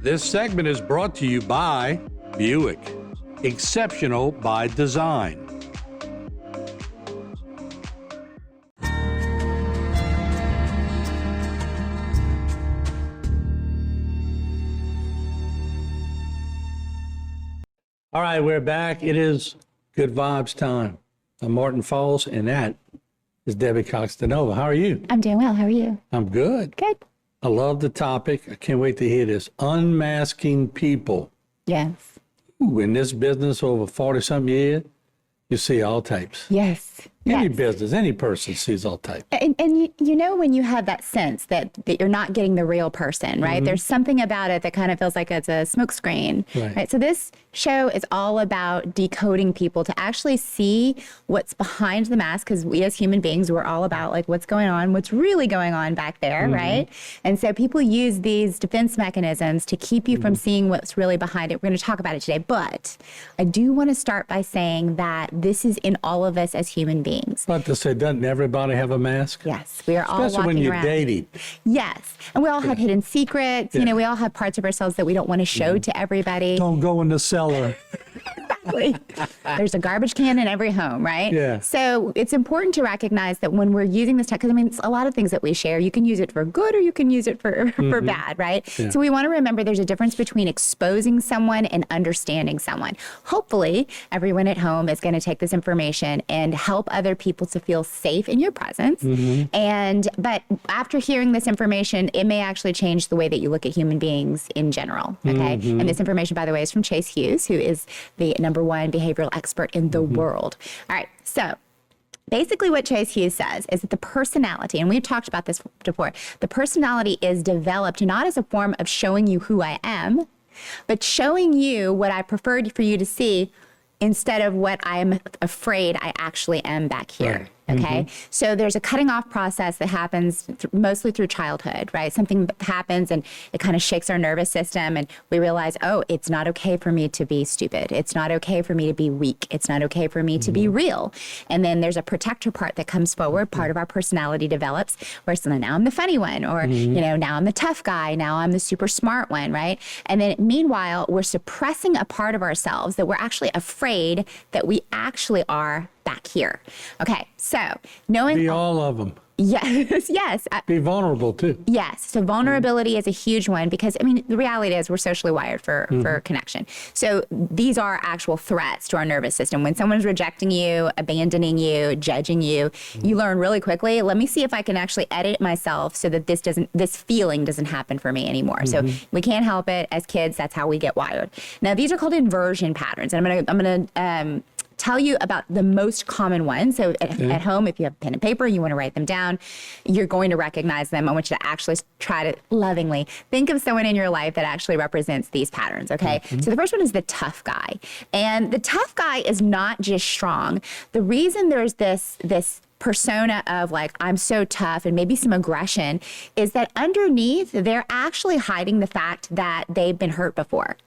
This segment is brought to you by Buick. Exceptional by design. All right, we're back. It is Good Vibes time. I'm Martin Falls, and that is Debbie Cox-DeNova. How are you? I'm doing well. How are you? I'm good. Good. I love the topic. I can't wait to hear this. Unmasking people. Yes. Ooh, in this business over 40-something years, you see all types. Yes. Any Yes. business, any person sees all types. And you know when you have that sense that you're not getting the real person, right? There's something about it that kind of feels like it's a smokescreen, right? So this show is all about decoding people to actually see what's behind the mask, because we as human beings, we're all about like what's going on, what's really going on back there, right? And so people use these defense mechanisms to keep you from seeing what's really behind it. We're going to talk about it today, but I do want to start by saying that this is in all of us as human beings. But to say, doesn't everybody have a mask? Yes, we are all Especially when walking you're around. dating. Yes, and we all have hidden secrets. You know, we all have parts of ourselves that we don't want to show to everybody. Don't go in the cellar. Exactly. There's a garbage can in every home, right? Yeah. So it's important to recognize that when we're using this tech, because I mean, it's a lot of things that we share, you can use it for good or you can use it for bad, right? Yeah. So we want to remember there's a difference between exposing someone and understanding someone. Hopefully, everyone at home is going to take this information and help other people to feel safe in your presence. But after hearing this information, it may actually change the way that you look at human beings in general, okay? And this information, by the way, is from Chase Hughes, who is the #1 behavioral expert in the world. All right, so basically what Chase Hughes says is that the personality, and we've talked about this before, the personality is developed not as a form of showing you who I am, but showing you what I preferred for you to see instead of what I'm afraid I actually am back here. Right. Okay. So there's a cutting off process that happens mostly through childhood, right? Something happens and it kind of shakes our nervous system and we realize, oh, it's not okay for me to be stupid. It's not okay for me to be weak. It's not okay for me to be real. And then there's a protector part that comes forward. Part of our personality develops where so now I'm the funny one, or, you know, now I'm the tough guy. Now I'm the super smart one, right? And then meanwhile, we're suppressing a part of ourselves that we're actually afraid that we actually are back here. Okay, so knowing Be all of them. yes, yes, Be vulnerable too. yes. So vulnerability is a huge one because I mean the reality is we're socially wired for connection. So these are actual threats to our nervous system. When someone's rejecting you, abandoning you, judging you, you learn really quickly. Let me see if I can actually edit myself so that this feeling doesn't happen for me anymore. So we can't help it as kids. That's how we get wired. Now these are called inversion patterns, and I'm gonna tell you about the most common ones. So at home, if you have pen and paper, you want to write them down, you're going to recognize them. I want you to actually try to lovingly think of someone in your life that actually represents these patterns, okay? So the first one is the tough guy. And the tough guy is not just strong. The reason there's this persona of like, I'm so tough and maybe some aggression is that underneath, they're actually hiding the fact that they've been hurt before.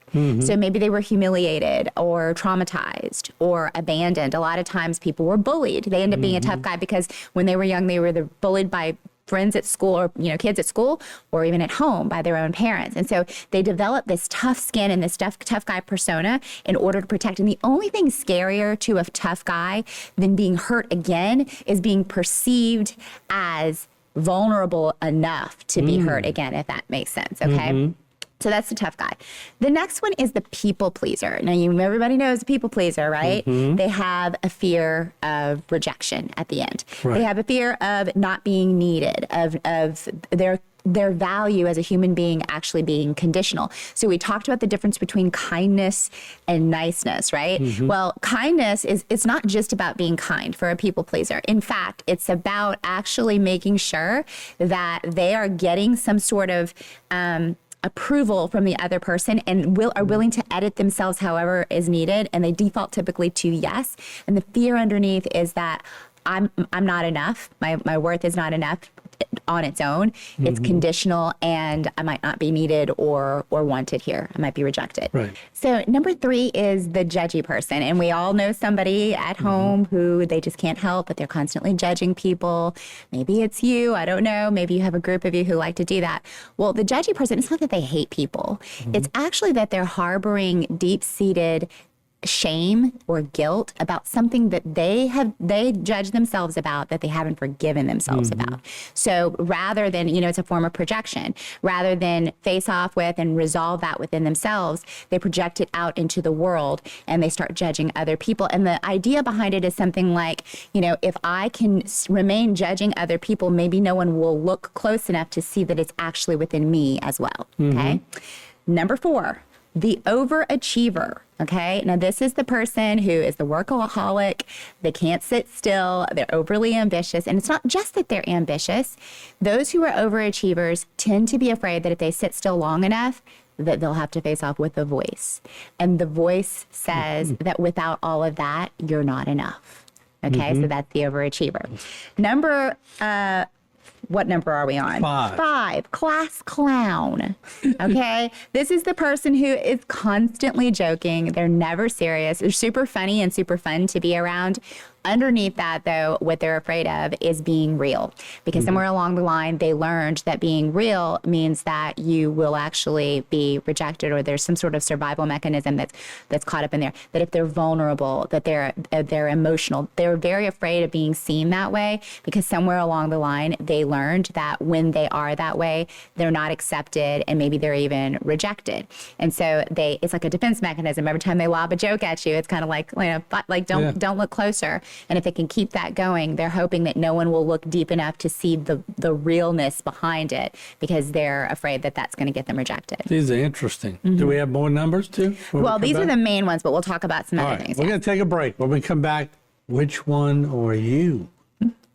So maybe they were humiliated or traumatized or abandoned. A lot of times people were bullied. They end up being a tough guy because when they were young, they were either bullied by friends at school or, you know, kids at school or even at home by their own parents. And so they develop this tough skin and this tough guy persona in order to protect. And the only thing scarier to a tough guy than being hurt again is being perceived as vulnerable enough to be hurt again, if that makes sense. Okay. So that's the tough guy. The next one is the people pleaser. Now, everybody knows the people pleaser, right? They have a fear of rejection at the end. Right. They have a fear of not being needed, of their value as a human being actually being conditional. So we talked about the difference between kindness and niceness, right? Well, kindness it's not just about being kind for a people pleaser. In fact, it's about actually making sure that they are getting some sort of approval from the other person and are willing to edit themselves however is needed, and they default typically to yes. And the fear underneath is that I'm not enough. My worth is not enough on its own. It's conditional, and I might not be needed or wanted here. I might be rejected. Right. So number 3 is the judgy person. And we all know somebody at home who they just can't help, but they're constantly judging people. Maybe it's you. I don't know. Maybe you have a group of you who like to do that. Well, the judgy person, it's not that they hate people. It's actually that they're harboring deep-seated shame or guilt about something that they judge themselves about that they haven't forgiven themselves about. So rather than, it's a form of projection, rather than face off with and resolve that within themselves, they project it out into the world and they start judging other people. And the idea behind it is something like, if I can remain judging other people, maybe no one will look close enough to see that it's actually within me as well. Okay. Number 4, the overachiever. Okay. Now, this is the person who is the workaholic. They can't sit still. They're overly ambitious. And it's not just that they're ambitious. Those who are overachievers tend to be afraid that if they sit still long enough, that they'll have to face off with the voice. And the voice says that without all of that, you're not enough. Okay. So that's the overachiever. What number are we on? 5. Class clown. Okay. This is the person who is constantly joking. They're never serious. They're super funny and super fun to be around. Underneath that, though, what they're afraid of is being real, because somewhere along the line, they learned that being real means that you will actually be rejected, or there's some sort of survival mechanism that's caught up in there. That if they're vulnerable, that they're emotional, they're very afraid of being seen that way, because somewhere along the line, they learned that when they are that way, they're not accepted, and maybe they're even rejected. And so it's like a defense mechanism. Every time they lob a joke at you, it's kind of like, don't look closer. And if they can keep that going, they're hoping that no one will look deep enough to see the realness behind it, because they're afraid that that's going to get them rejected. These are interesting. Do we have more numbers too? Well, these are the main ones, but we'll talk about some other things. We're going to take a break. When we come back, which one are you?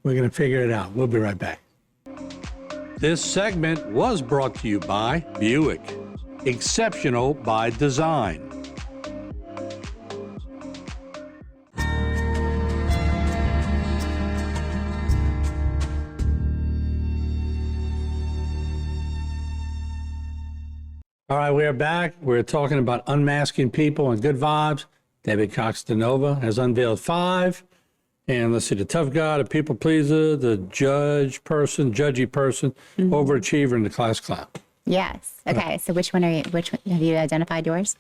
We're going to figure it out. We'll be right back. This segment was brought to you by Buick. Exceptional by design. All right, we are back. We're talking about unmasking people and good vibes. David Cox DeNova has unveiled 5. And let's see, the tough guy, the people pleaser, the judgy person, overachiever, and the class clown. Yes. Okay. So which one have you identified yours?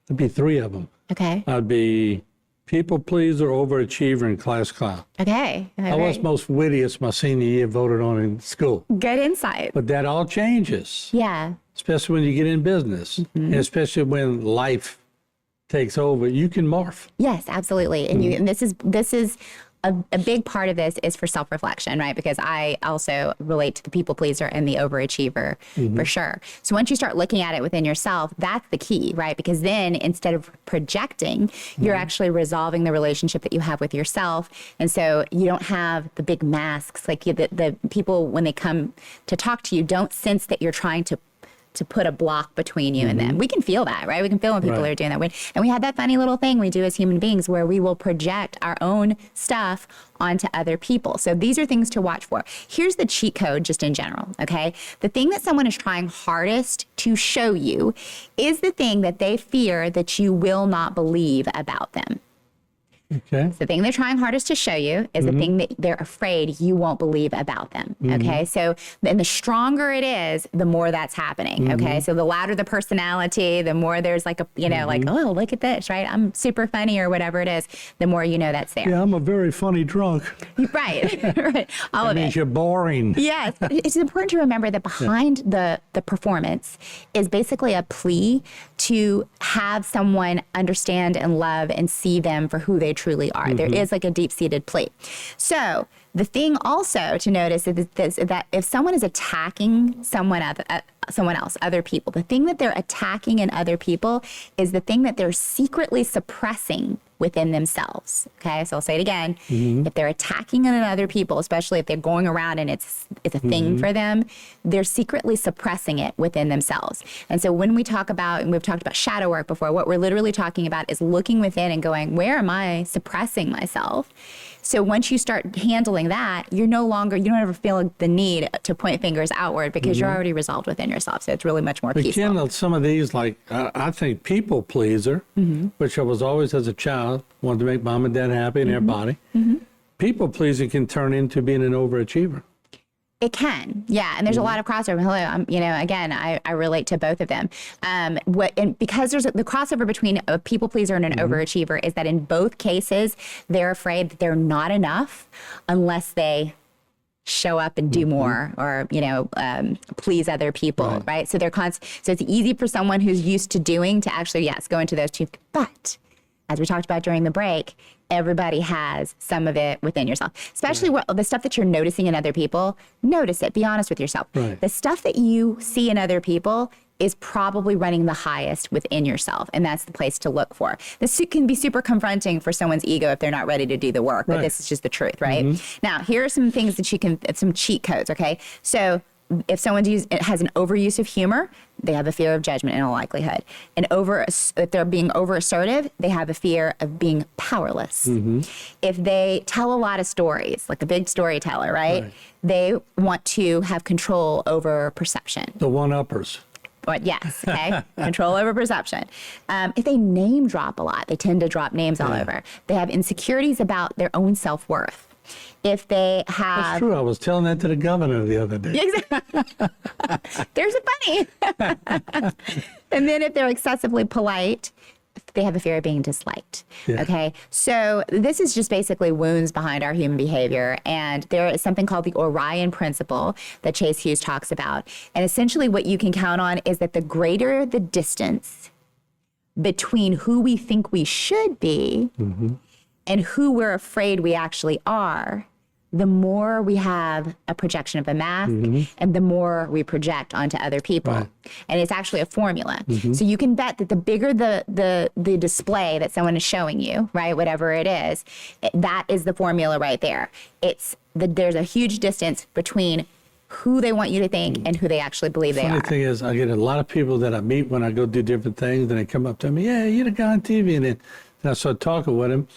There'd be 3 of them. Okay. I'd be people pleaser, overachiever, and class clown. Okay. I was most wittiest my senior year, voted on in school. Good insight. But that all changes. Yeah. Especially when you get in business, and especially when life takes over, you can morph. Yes, absolutely. And this is a big part of this is for self-reflection, right? Because I also relate to the people pleaser and the overachiever for sure. So once you start looking at it within yourself, that's the key, right? Because then instead of projecting, you're actually resolving the relationship that you have with yourself. And so you don't have the big masks, like the people, when they come to talk to you, don't sense that you're trying to put a block between you and them. We can feel that, right? We can feel when people are doing that. And we have that funny little thing we do as human beings where we will project our own stuff onto other people. So these are things to watch for. Here's the cheat code just in general, okay? The thing that someone is trying hardest to show you is the thing that they fear that you will not believe about them. Okay. The thing they're trying hardest to show you is the thing that they're afraid you won't believe about them. Okay. So, and the stronger it is, the more that's happening. Okay. So the louder the personality, the more there's like like, oh, look at this, right? I'm super funny or whatever it is, the more you know that's there. Yeah, I'm a very funny drunk. Right. Right. All of it. Means you're boring. Yes. It's important to remember that behind the performance is basically a plea to have someone understand and love and see them for who they truly are. There is like a deep-seated plea. So the thing also to notice is that if someone is attacking someone someone else, other people. The thing that they're attacking in other people is the thing that they're secretly suppressing within themselves. Okay, so I'll say it again. If they're attacking in other people, especially if they're going around and it's a thing for them, they're secretly suppressing it within themselves. And so when we talk about, and we've talked about shadow work before, what we're literally talking about is looking within and going, where am I suppressing myself? So once you start handling that, you don't ever feel the need to point fingers outward because you're already resolved within yourself. So it's really much more peaceful. Again, some of these, like, I think people pleaser, which I was always as a child, wanted to make mom and dad happy and everybody. People pleasing can turn into being an overachiever. It can, yeah, and there's a lot of crossover. Hello, again, I relate to both of them. Because there's the crossover between a people pleaser and an overachiever is that in both cases, they're afraid that they're not enough unless they show up and do more or, please other people, right? So so it's easy for someone who's used to doing to actually, yes, go into those two. But as we talked about during the break, everybody has some of it within yourself, especially the stuff that you're noticing in other people. Notice it. Be honest with yourself. Right. The stuff that you see in other people is probably running the highest within yourself. And that's the place to look for. This can be super confronting for someone's ego if they're not ready to do the work, but this is just the truth, right? Now, here are some things that some cheat codes, okay? So if someone has an overuse of humor, they have a fear of judgment in all likelihood. And if they're being over assertive, they have a fear of being powerless. If they tell a lot of stories, like a big storyteller, right? They want to have control over perception. The one-uppers. But yes, okay, control over perception. If they name drop a lot, they tend to drop names all over. They have insecurities about their own self-worth. If they have... That's true. I was telling that to the governor the other day. Exactly. There's a funny. And then if they're excessively polite, they have a fear of being disliked. Okay. So this is just basically wounds behind our human behavior. And there is something called the Orion principle that Chase Hughes talks about. And essentially what you can count on is that the greater the distance between who we think we should be and who we're afraid we actually are, the more we have a projection of a mask and the more we project onto other people. And it's actually a formula. So you can bet that the bigger the display that someone is showing you, right, whatever it is, that is the formula right there. There's a huge distance between who they want you to think and who they actually believe they are. The thing is, I get a lot of people that I meet when I go do different things, and they come up to me, yeah, you're the guy on TV. And then I start talking with them,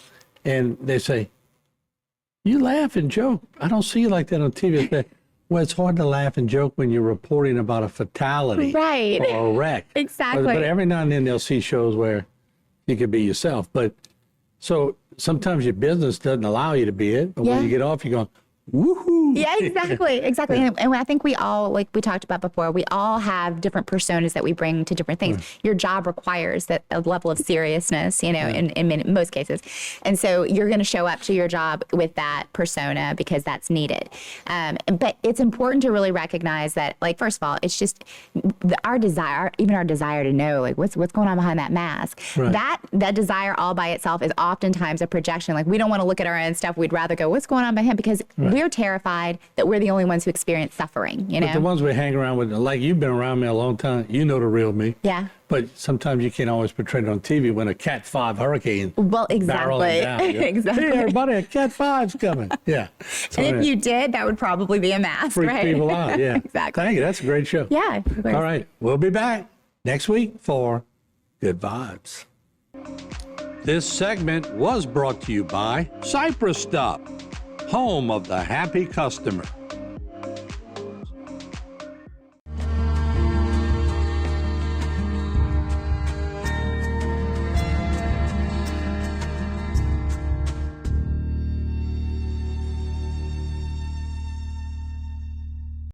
and they say, you laugh and joke. I don't see you like that on TV. I say, well, it's hard to laugh and joke when you're reporting about a fatality or a wreck. Exactly. But every now and then they'll see shows where you can be yourself. But so sometimes your business doesn't allow you to be it. But when you get off, you're going, woohoo. Yeah, exactly. And I think we all, like we talked about before, we all have different personas that we bring to different things. Your job requires that a level of seriousness, in most cases. And so you're going to show up to your job with that persona because that's needed. But it's important to really recognize that, like, first of all, it's just our desire to know, like, what's going on behind that mask. That desire all by itself is oftentimes a projection. Like, we don't want to look at our own stuff. We'd rather go, what's going on by him? Because we're terrified that we're the only ones who experience suffering, But the ones we hang around with, like, you've been around me a long time, you know the real me. Yeah. But sometimes you can't always portray it on TV when a Cat 5 hurricane exactly. down, Exactly. Hey, everybody, a Cat 5's coming. Yeah. So and if you did, that would probably be a mask, freak right? people out, yeah. Exactly. Thank you. That's a great show. Yeah. All right. We'll be back next week for Good Vibes. This segment was brought to you by Cypress Stop, home of the happy customer.